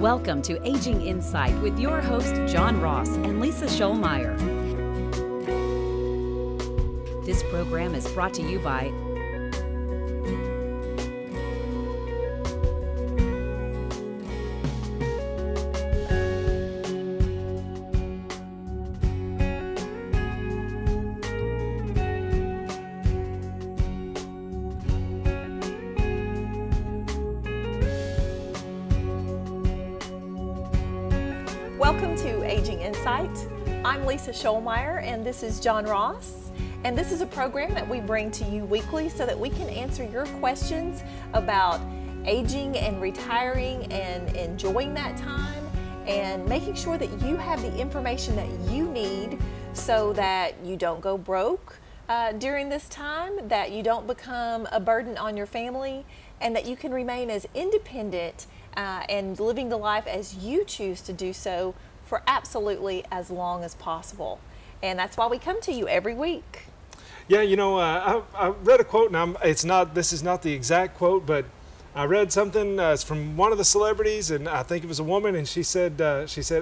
Welcome to Aging Insight with your host, John Ross and Lisa Shoalmire. This program is brought to you by Welcome to Aging Insight. I'm Lisa Shoalmire and this is John Ross. And this is a program that we bring to you weekly so that we can answer your questions about aging and retiring and enjoying that time and making sure that you have the information that you need so that you don't go broke during this time, that you don't become a burden on your family, and that you can remain as independent and living the life as you choose to do so for absolutely as long as possible. And that's why we come to you every week. Yeah, you know, I read a quote, and this is not the exact quote, but I read something it's from one of the celebrities, and I think it was a woman, and she said,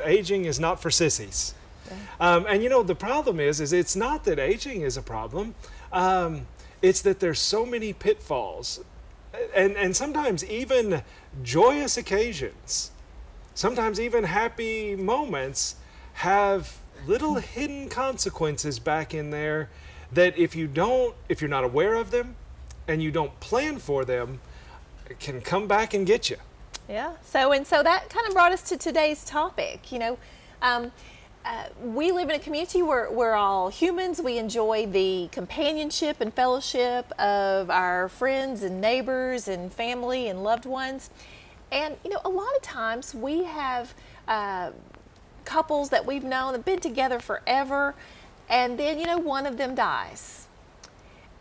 aging is not for sissies. Yeah. And you know, the problem is it's not that aging is a problem. It's that there's so many pitfalls. And sometimes even joyous occasions, sometimes even happy moments have little hidden consequences back in there that if you're not aware of them and you don't plan for them, it can come back and get you. Yeah, so that kind of brought us to today's topic. You know, we live in a community where we're all humans. We enjoy the companionship and fellowship of our friends and neighbors and family and loved ones. And, you know, a lot of times we have couples that we've known have been together forever, and then, you know, one of them dies.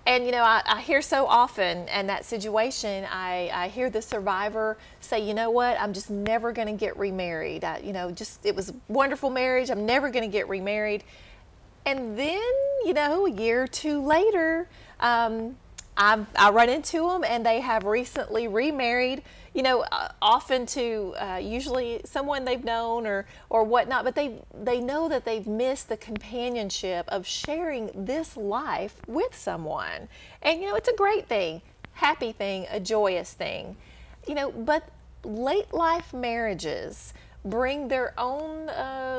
And, you know, I hear so often in that situation, I hear the survivor say, you know what, I'm just never going to get remarried. It was a wonderful marriage. I'm never going to get remarried. And then, you know, a year or two later, I run into them and they have recently remarried, you know, often to usually someone they've known or whatnot, but they know that they've missed the companionship of sharing this life with someone. And, you know, it's a great thing, happy thing, a joyous thing, you know, but late life marriages bring their own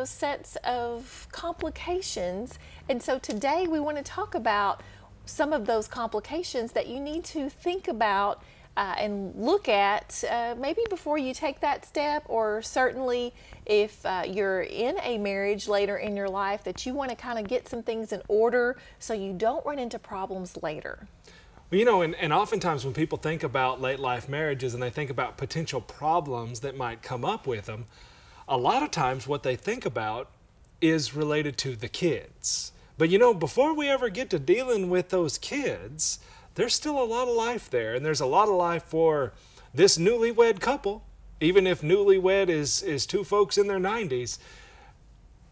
sets of complications. And so today we want to talk about some of those complications that you need to think about and look at maybe before you take that step, or certainly if you're in a marriage later in your life, that you want to kind of get some things in order so you don't run into problems later. Well, you know, and oftentimes when people think about late life marriages and they think about potential problems that might come up with them, a lot of times what they think about is related to the kids. But you know, before we ever get to dealing with those kids, there's still a lot of life there, and there's a lot of life for this newlywed couple. Even if newlywed is two folks in their 90s,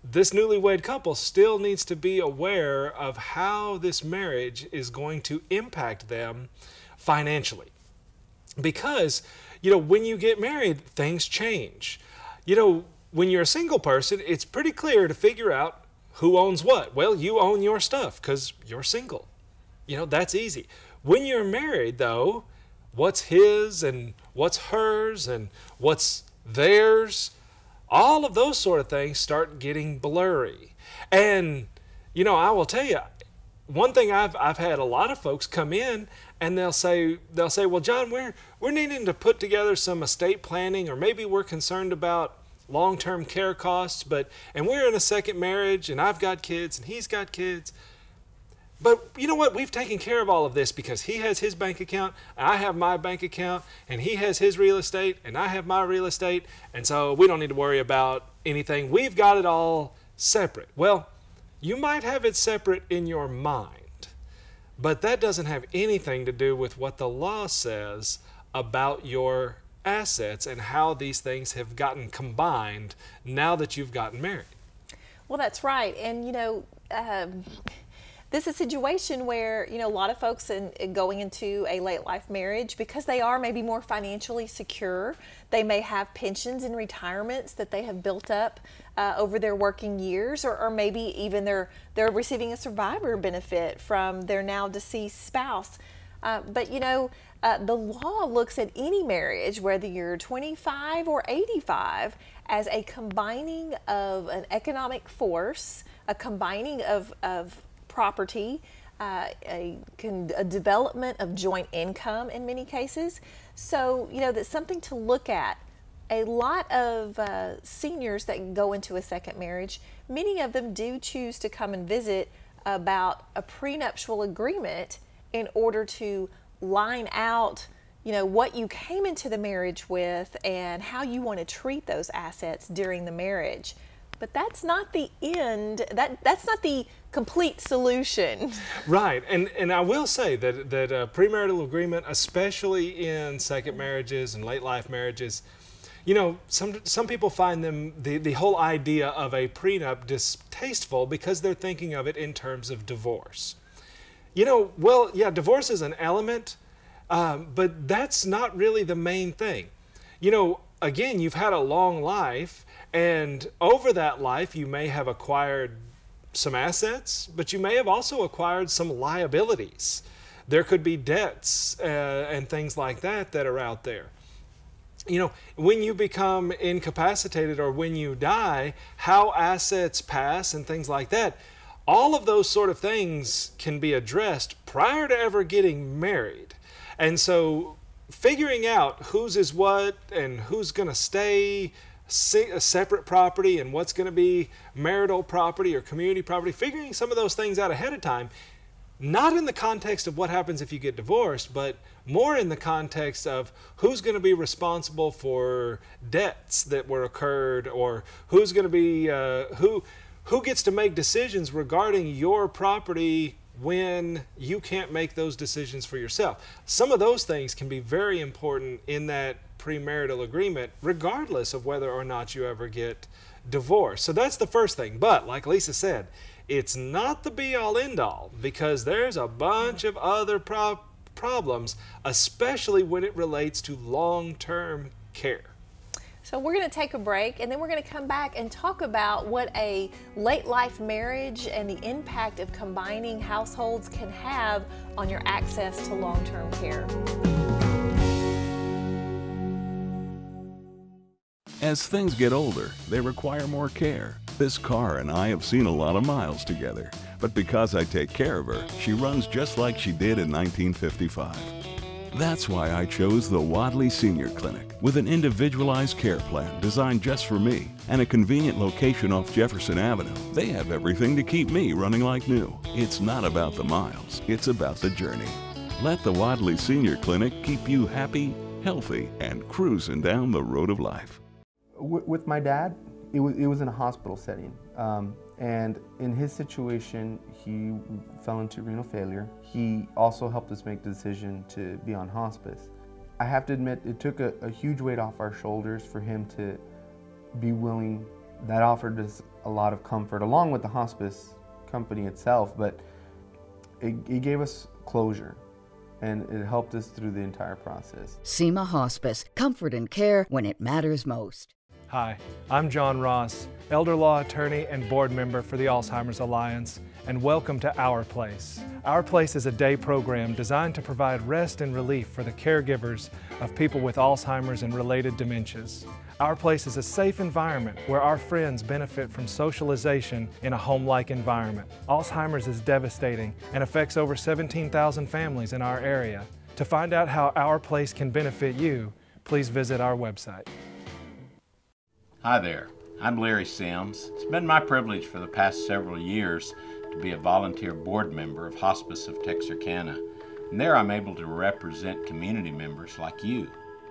this newlywed couple still needs to be aware of how this marriage is going to impact them financially. Because, you know, when you get married, things change. You know, when you're a single person, it's pretty clear to figure out who owns what. Well, you own your stuff because you're single. You know, that's easy. When you're married, though, what's his and what's hers and what's theirs, all of those sort of things start getting blurry. And, you know, I will tell you, one thing I've had a lot of folks come in and they'll say, well, John, we're needing to put together some estate planning, or maybe we're concerned about long-term care costs, and we're in a second marriage, and I've got kids and he's got kids. But you know what? We've taken care of all of this because he has his bank account, I have my bank account, and he has his real estate, and I have my real estate, and so we don't need to worry about anything. We've got it all separate. Well, you might have it separate in your mind, but that doesn't have anything to do with what the law says about your assets and how these things have gotten combined now that you've gotten married. Well, that's right. And, you know, this is a situation where, you know, a lot of folks in going into a late life marriage, because they are maybe more financially secure, they may have pensions and retirements that they have built up over their working years, or maybe even they're receiving a survivor benefit from their now deceased spouse. But you know, the law looks at any marriage, whether you're 25 or 85, as a combining of an economic force, a combining of property, a development of joint income in many cases. So, you know, that's something to look at. A lot of seniors that go into a second marriage, many of them do choose to come and visit about a prenuptial agreement in order to line out, you know, what you came into the marriage with and how you want to treat those assets during the marriage. But that's not the end. That's not the complete solution. Right, and I will say that a premarital agreement, especially in second marriages and late life marriages, you know, some people find the whole idea of a prenup distasteful because they're thinking of it in terms of divorce. You know, well, yeah, divorce is an element, but that's not really the main thing. You know, again, you've had a long life, and over that life you may have acquired some assets, but you may have also acquired some liabilities. There could be debts and things like that that are out there. You know, when you become incapacitated or when you die, how assets pass and things like that, all of those sort of things can be addressed prior to ever getting married. And so figuring out whose is what and who's going to stay a separate property and what's going to be marital property or community property, figuring some of those things out ahead of time, not in the context of what happens if you get divorced, but more in the context of who's going to be responsible for debts that were occurred, or who's going to be, who gets to make decisions regarding your property when you can't make those decisions for yourself. Some of those things can be very important in that premarital agreement, regardless of whether or not you ever get divorced. So that's the first thing. But like Lisa said, it's not the be-all end-all, because there's a bunch of other problems, especially when it relates to long-term care. So we're going to take a break, and then we're going to come back and talk about what a late life marriage and the impact of combining households can have on your access to long-term care. As things get older, they require more care. This car and I have seen a lot of miles together, but because I take care of her, she runs just like she did in 1955. That's why I chose the Wadley Senior Clinic, with an individualized care plan designed just for me and a convenient location off Jefferson Avenue. They have everything to keep me running like new. It's not about the miles, it's about the journey. Let the Wadley Senior Clinic keep you happy, healthy, and cruising down the road of life. With my dad, it was in a hospital setting. And in his situation, he fell into renal failure. He also helped us make the decision to be on hospice. I have to admit, it took a huge weight off our shoulders for him to be willing. That offered us a lot of comfort, along with the hospice company itself, but it gave us closure, and it helped us through the entire process. SEMA Hospice, comfort and care when it matters most. Hi, I'm John Ross, elder law attorney and board member for the Alzheimer's Alliance, and welcome to Our Place. Our Place is a day program designed to provide rest and relief for the caregivers of people with Alzheimer's and related dementias. Our Place is a safe environment where our friends benefit from socialization in a home-like environment. Alzheimer's is devastating and affects over 17,000 families in our area. To find out how Our Place can benefit you, please visit our website. Hi there, I'm Larry Sims. It's been my privilege for the past several years to be a volunteer board member of Hospice of Texarkana, and there I'm able to represent community members like you.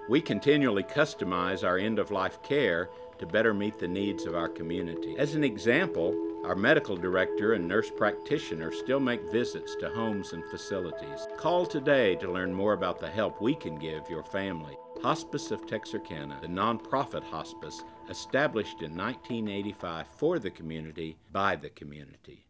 We continually customize our end-of-life care to better meet the needs of our community. As an example, our medical director and nurse practitioner still make visits to homes and facilities. Call today to learn more about the help we can give your family. Hospice of Texarkana, the nonprofit hospice established in 1985 for the community, by the community.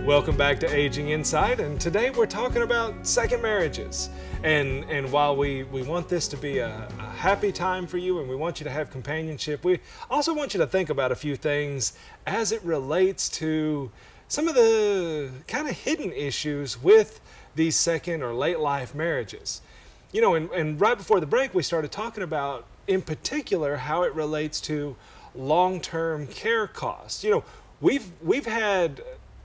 Welcome back to Aging Insight, and today we're talking about second marriages. And while we want this to be a happy time for you and we want you to have companionship, we also want you to think about a few things as it relates to some of the kind of hidden issues with these second or late life marriages. You know, and right before the break we started talking about, in particular, how it relates to long-term care costs. You know, we've had,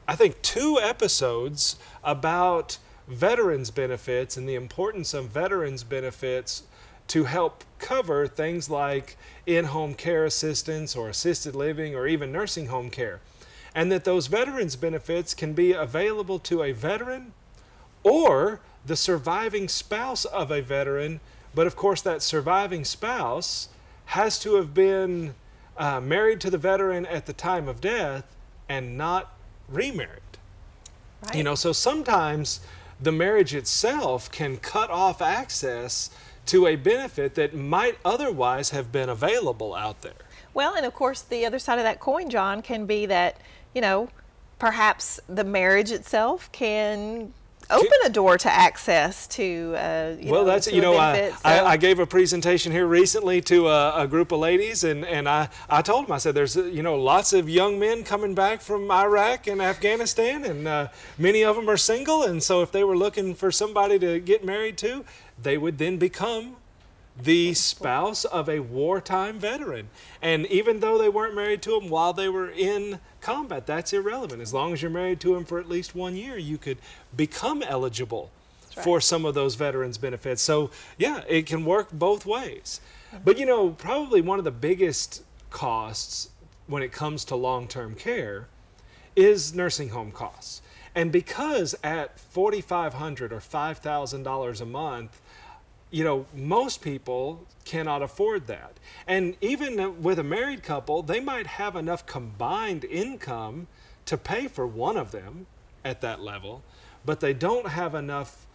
I think, 2 episodes about veterans benefits and the importance of veterans benefits to help cover things like in-home care assistance or assisted living or even nursing home care. And that those veterans benefits can be available to a veteran or the surviving spouse of a veteran, but of course that surviving spouse has to have been married to the veteran at the time of death and not remarried. Right. You know, so sometimes the marriage itself can cut off access to a benefit that might otherwise have been available out there. Well, and of course the other side of that coin, John, can be that, you know, perhaps the marriage itself can open a door to access to I gave a presentation here recently to a group of ladies, and I told them, I said, there's lots of young men coming back from Iraq and Afghanistan, and many of them are single, and so if they were looking for somebody to get married to, they would then become the spouse of a wartime veteran. And even though they weren't married to him while they were in combat, that's irrelevant. As long as you're married to him for at least 1 year, you could become eligible for some of those veterans benefits. So yeah, it can work both ways. But you know, probably one of the biggest costs when it comes to long-term care is nursing home costs. And because at $4,500 or $5,000 a month, you know, most people cannot afford that. And even with a married couple, they might have enough combined income to pay for one of them at that level, but they don't have enough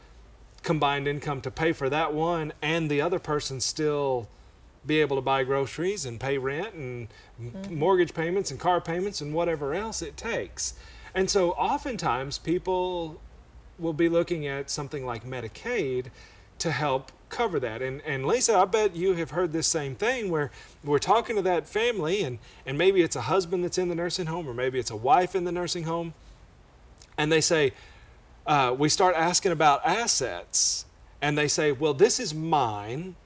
combined income to pay for that one and the other person still be able to buy groceries and pay rent and mortgage payments and car payments and whatever else it takes. And so oftentimes people will be looking at something like Medicaid to help cover that. And Lisa, I bet you have heard this same thing where we're talking to that family and maybe it's a husband that's in the nursing home or maybe it's a wife in the nursing home, and they say, we start asking about assets and they say, well, this is mine.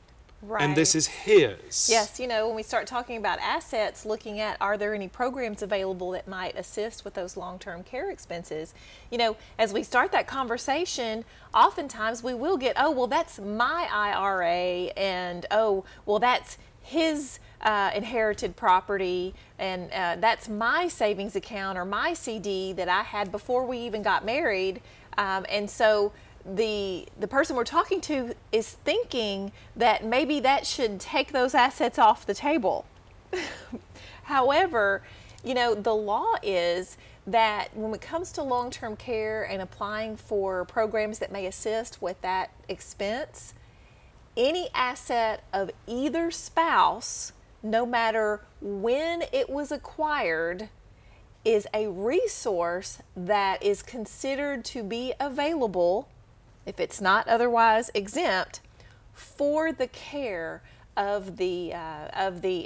Right. And this is his. Yes, you know, when we start talking about assets, looking at are there any programs available that might assist with those long-term care expenses, you know, as we start that conversation, oftentimes we will get, oh, well, that's my IRA, and oh, well, that's his inherited property, and that's my savings account or my CD that I had before we even got married, and so the person we're talking to is thinking that maybe that should take those assets off the table. However, you know, the law is that when it comes to long-term care and applying for programs that may assist with that expense, any asset of either spouse, no matter when it was acquired, is a resource that is considered to be available, if it's not otherwise exempt, for the care of the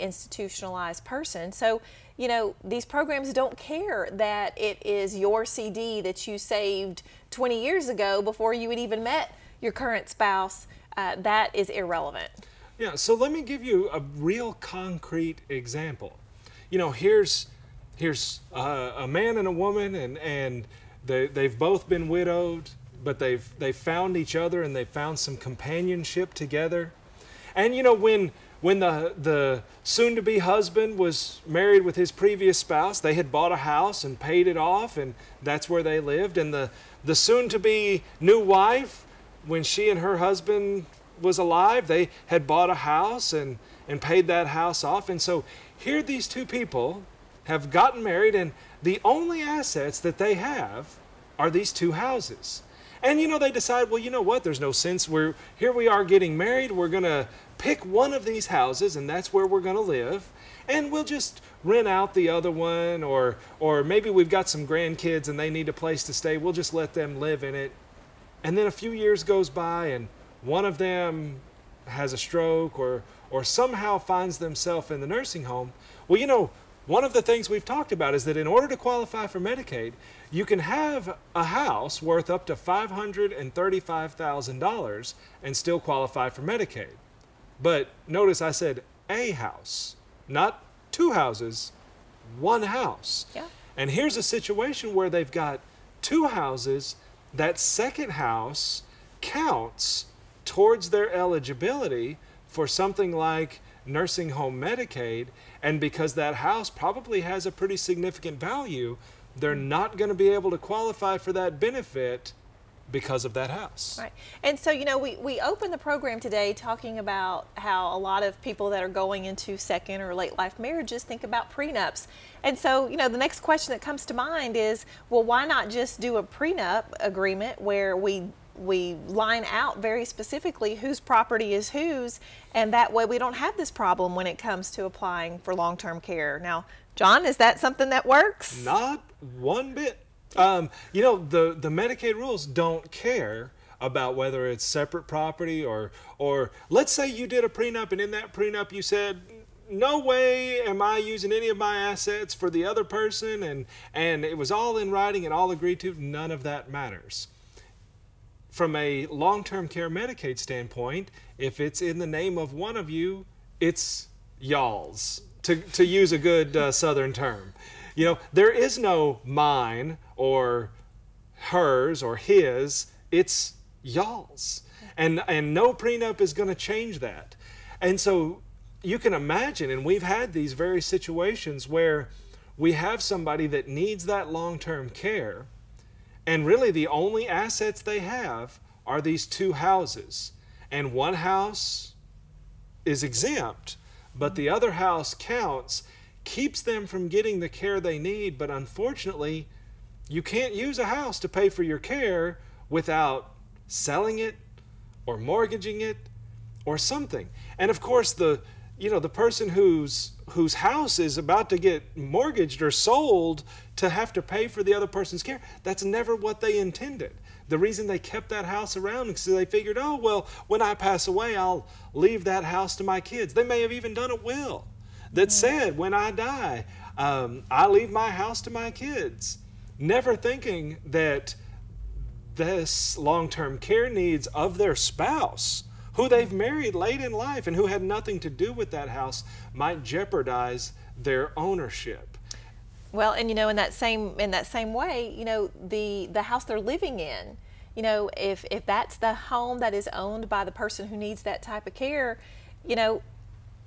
institutionalized person. So, you know, these programs don't care that it is your CD that you saved 20 years ago before you had even met your current spouse. That is irrelevant. Yeah, so let me give you a real concrete example. You know, here's a man and a woman, and they've both been widowed, but they've found each other and they've found some companionship together. And you know, when the soon-to-be husband was married with his previous spouse, they had bought a house and paid it off, and that's where they lived. And the soon-to-be new wife, when she and her husband was alive, they had bought a house and paid that house off. And so here these two people have gotten married, and the only assets that they have are these two houses. And you know, they decide, well, you know what, there's no sense, here we are getting married, we're going to pick one of these houses and that's where we're going to live, and we'll just rent out the other one, or maybe we've got some grandkids and they need a place to stay. We'll just let them live in it. And then a few years goes by and one of them has a stroke or somehow finds themselves in the nursing home. Well, you know, one of the things we've talked about is that in order to qualify for Medicaid, you can have a house worth up to $535,000 and still qualify for Medicaid. But notice I said a house, not two houses, one house. Yeah. And here's a situation where they've got two houses. That second house counts towards their eligibility for something like nursing home Medicaid, and because that house probably has a pretty significant value, they're not going to be able to qualify for that benefit because of that house. Right. And so, you know, we opened the program today talking about how a lot of people that are going into second or late life marriages think about prenups. And so, you know, the next question that comes to mind is, well, why not just do a prenup agreement where we line out very specifically whose property is whose, and that way we don't have this problem when it comes to applying for long-term care. Now, John, is that something that works? Not one bit. You know, the Medicaid rules don't care about whether it's separate property or let's say you did a prenup and in that prenup you said, no way am I using any of my assets for the other person, and it was all in writing and all agreed to. None of that matters. From a long-term care Medicaid standpoint, if it's in the name of one of you, it's y'all's, to use a good Southern term. You know, there is no mine or hers or his, it's y'all's. And no prenup is going to change that. And so you can imagine, and we've had these very situations where we have somebody that needs that long-term care, and really the only assets they have are these two houses. And one house is exempt, but the other house counts, keeps them from getting the care they need. But unfortunately, you can't use a house to pay for your care without selling it or mortgaging it or something. And of course, the person whose house is about to get mortgaged or sold to have to pay for the other person's care, that's never what they intended. The reason they kept that house around is because they figured, oh, well, when I pass away, I'll leave that house to my kids. They may have even done a will that said, when I die, I leave my house to my kids, never thinking that this long-term care needs of their spouse, who they've married late in life and who had nothing to do with that house, might jeopardize their ownership. Well, and you know, in that same way, you know, the house they're living in, you know, if that's the home that is owned by the person who needs that type of care, you know,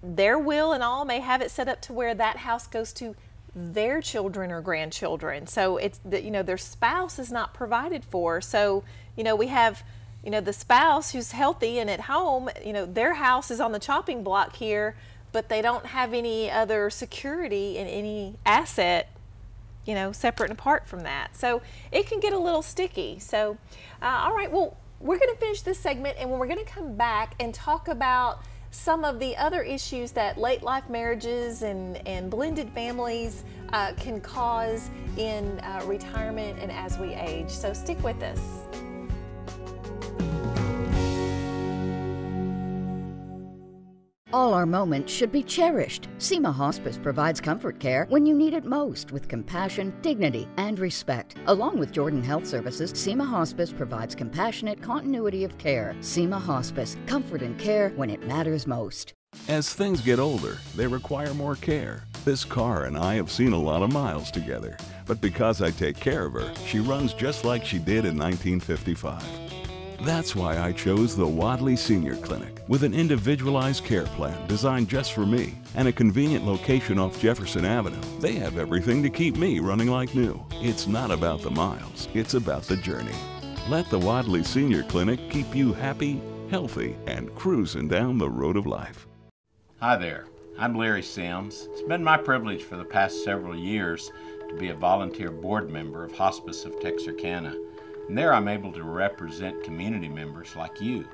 their will and all may have it set up to where that house goes to their children or grandchildren. So it's you know, their spouse is not provided for. So, you know, we have, you know, the spouse who's healthy and at home, you know, their house is on the chopping block here, but they don't have any other security in any asset, you know, separate and apart from that. So it can get a little sticky. So, all right, well, we're going to finish this segment, and when we're going to come back and talk about some of the other issues that late life marriages and blended families can cause in retirement and as we age. So stick with us. All our moments should be cherished. SEMA Hospice provides comfort care when you need it most with compassion, dignity, and respect. Along with Jordan Health Services, SEMA Hospice provides compassionate continuity of care. SEMA Hospice, comfort and care when it matters most. As things get older, they require more care. This car and I have seen a lot of miles together, but because I take care of her, she runs just like she did in 1955. That's why I chose the Wadley Senior Clinic, with an individualized care plan designed just for me and a convenient location off Jefferson Avenue. They have everything to keep me running like new. It's not about the miles, it's about the journey. Let the Wadley Senior Clinic keep you happy, healthy, and cruising down the road of life. Hi there, I'm Larry Sims. It's been my privilege for the past several years to be a volunteer board member of Hospice of Texarkana. And there I'm able to represent community members like you.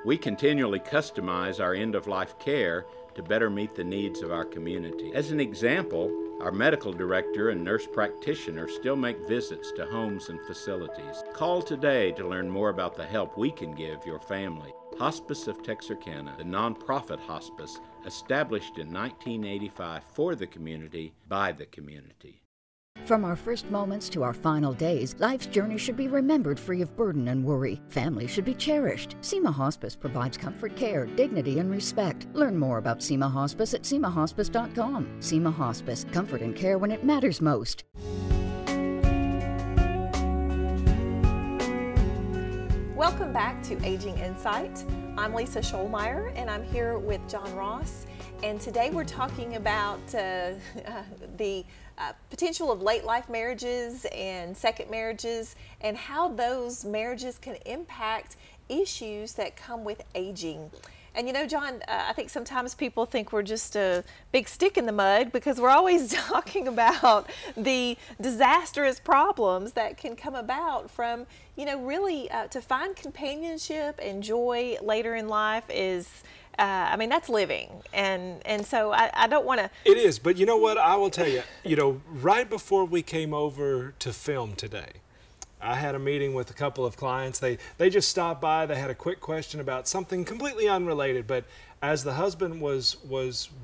We continually customize our end-of-life care to better meet the needs of our community. As an example, Our medical director and nurse practitioner still make visits to homes and facilities. Call today to learn more about the help we can give your family. Hospice of Texarkana, the nonprofit hospice established in 1985 for the community, by the community. From our first moments to our final days, life's journey should be remembered free of burden and worry. Families should be cherished. SEMA Hospice provides comfort, care, dignity, and respect. Learn more about SEMA Hospice at semahospice.com. SEMA Hospice, comfort and care when it matters most. Welcome back to Aging Insight. I'm Lisa Shoalmire, and I'm here with John Ross. And today we're talking about the potential of late life marriages and second marriages, and how those marriages can impact issues that come with aging. And you know, John, I think sometimes people think we're just a big stick in the mud because we're always talking about the disastrous problems that can come about from, you know, really to find companionship and joy later in life is, I mean, that's living. And so I don't want to. It is, but you know what? I will tell you, you know, right before we came over to film today, I had a meeting with a couple of clients. They just stopped by. They had a quick question about something completely unrelated. But as the husband was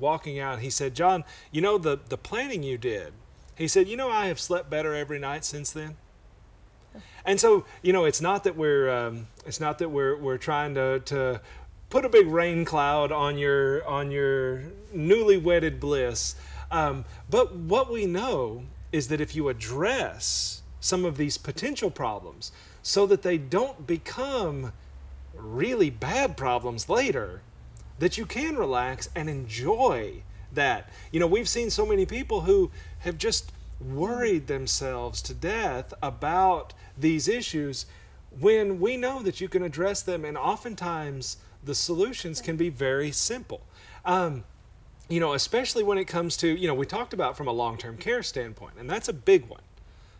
walking out, he said, "John, you know, the planning you did," he said, "you know, I have slept better every night since then." And so, you know, it's not that we're trying to put a big rain cloud on your newly wedded bliss. But what we know is that if you address some of these potential problems so that they don't become really bad problems later, that you can relax and enjoy that. You know, we've seen so many people who have just worried themselves to death about these issues when we know that you can address them, and oftentimes the solutions can be very simple. You know, especially when it comes to, you know, we talked about from a long-term care standpoint, and that's a big one.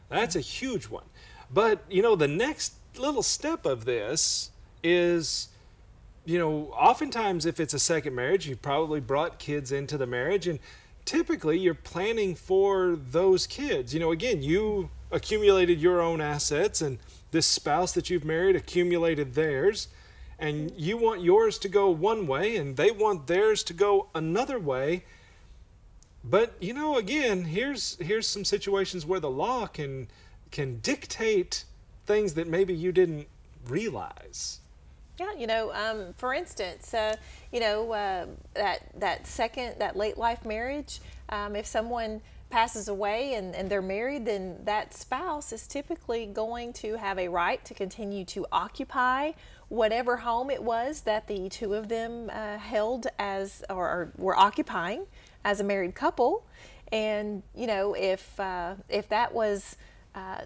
That's a huge one. But, you know, the next little step of this is, you know, oftentimes if it's a second marriage, you've probably brought kids into the marriage, and typically you're planning for those kids. You know, again, you accumulated your own assets, and this spouse that you've married accumulated theirs, and you want yours to go one way, and they want theirs to go another way. But, you know, again, here's some situations where the law can dictate things that maybe you didn't realize. Yeah, you know, for instance, you know, that late life marriage, if someone passes away and they're married, then that spouse is typically going to have a right to continue to occupy whatever home it was that the two of them held as, or were occupying as a married couple. And you know, if that was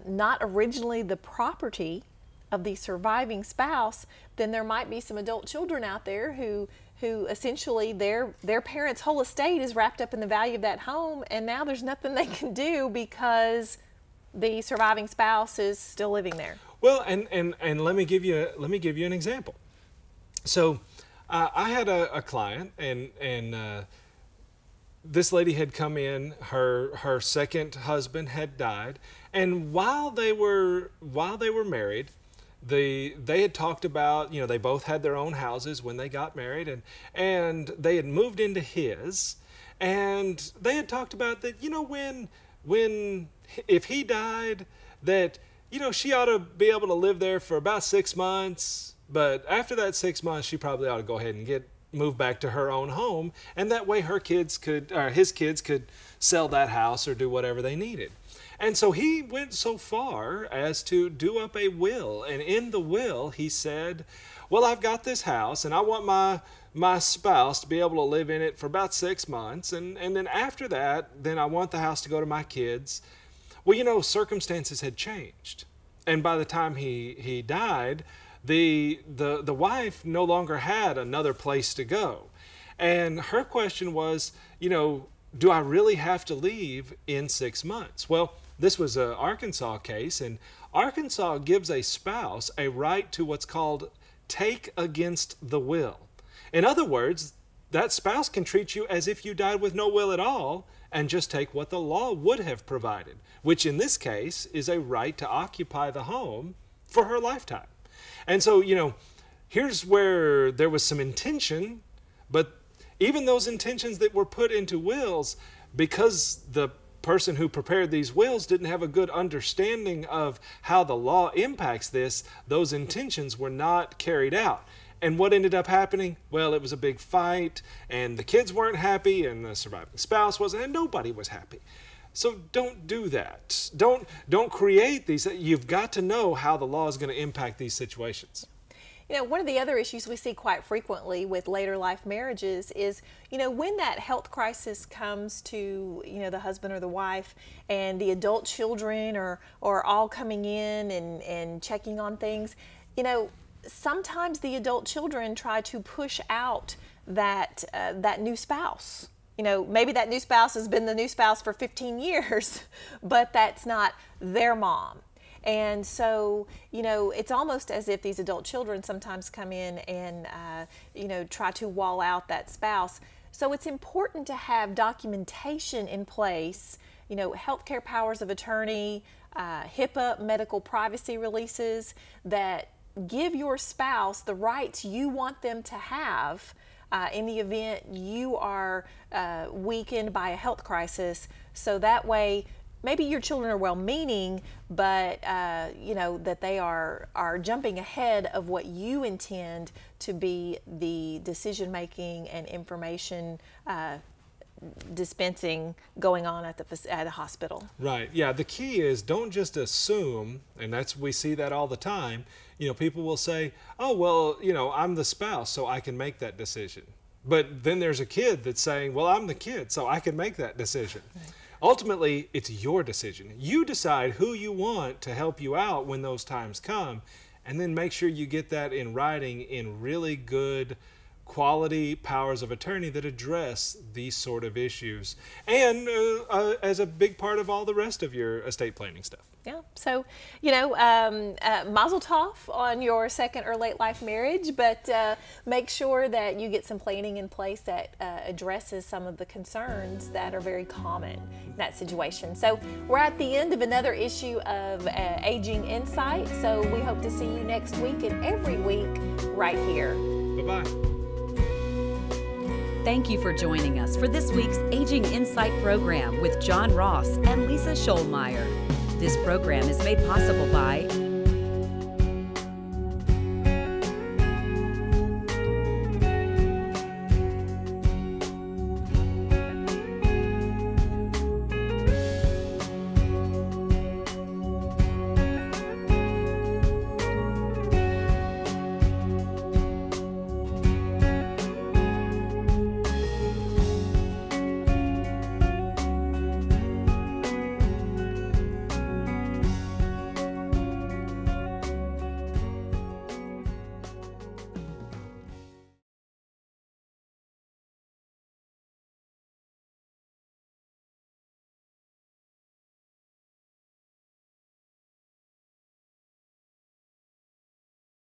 not originally the property of the surviving spouse, then there might be some adult children out there who essentially their parents' whole estate is wrapped up in the value of that home, and now there's nothing they can do because the surviving spouse is still living there. Well, and let me give you an example. So I had a client, and this lady had come in. Her second husband had died, and while they were married, they had talked about, you know, they both had their own houses when they got married, and they had moved into his, and they had talked about that, you know, if he died, that, you know, she ought to be able to live there for about 6 months, but after that 6 months, she probably ought to go ahead and move back to her own home, and that way his kids could sell that house or do whatever they needed. And so he went so far as to do up a will, and in the will he said, well, I've got this house and I want my spouse to be able to live in it for about 6 months, and then after that, then I want the house to go to my kids. Well, you know, circumstances had changed, and by the time he died, the wife no longer had another place to go. And her question was, you know, do I really have to leave in 6 months? Well, this was an Arkansas case, and Arkansas gives a spouse a right to what's called take against the will. In other words, that spouse can treat you as if you died with no will at all, and just take what the law would have provided, which in this case is a right to occupy the home for her lifetime. And so, you know, here's where there was some intention, but even those intentions that were put into wills, because the person who prepared these wills didn't have a good understanding of how the law impacts this, those intentions were not carried out. And what ended up happening? Well, it was a big fight, and the kids weren't happy, and the surviving spouse wasn't, and nobody was happy. So don't do that. Don't create these. You've got to know how the law is going to impact these situations. You know, one of the other issues we see quite frequently with later life marriages is, you know, when that health crisis comes to, you know, the husband or the wife, and the adult children are all coming in and checking on things, you know, sometimes the adult children try to push out that new spouse. You know, maybe that new spouse has been the new spouse for 15 years, but that's not their mom. And so, you know, it's almost as if these adult children sometimes come in and, you know, try to wall out that spouse. So it's important to have documentation in place, you know, healthcare powers of attorney, HIPAA medical privacy releases that give your spouse the rights you want them to have in the event you are weakened by a health crisis. So that way, maybe your children are well-meaning, but you know, that they are jumping ahead of what you intend to be the decision-making and information dispensing going on at the hospital. Right. Yeah. The key is don't just assume, and we see that all the time. You know, people will say, "Oh, well, you know, I'm the spouse, so I can make that decision." But then there's a kid that's saying, "Well, I'm the kid, so I can make that decision." Right. Ultimately, it's your decision. You decide who you want to help you out when those times come, and then make sure you get that in writing in really good quality powers of attorney that address these sort of issues, and as a big part of all the rest of your estate planning stuff. Yeah, so, you know, mazel tov on your second or late life marriage, but make sure that you get some planning in place that addresses some of the concerns that are very common in that situation. So we're at the end of another issue of Aging Insight, so we hope to see you next week and every week right here. Bye-bye. Thank you for joining us for this week's Aging Insight program with John Ross and Lisa Shoalmire. This program is made possible by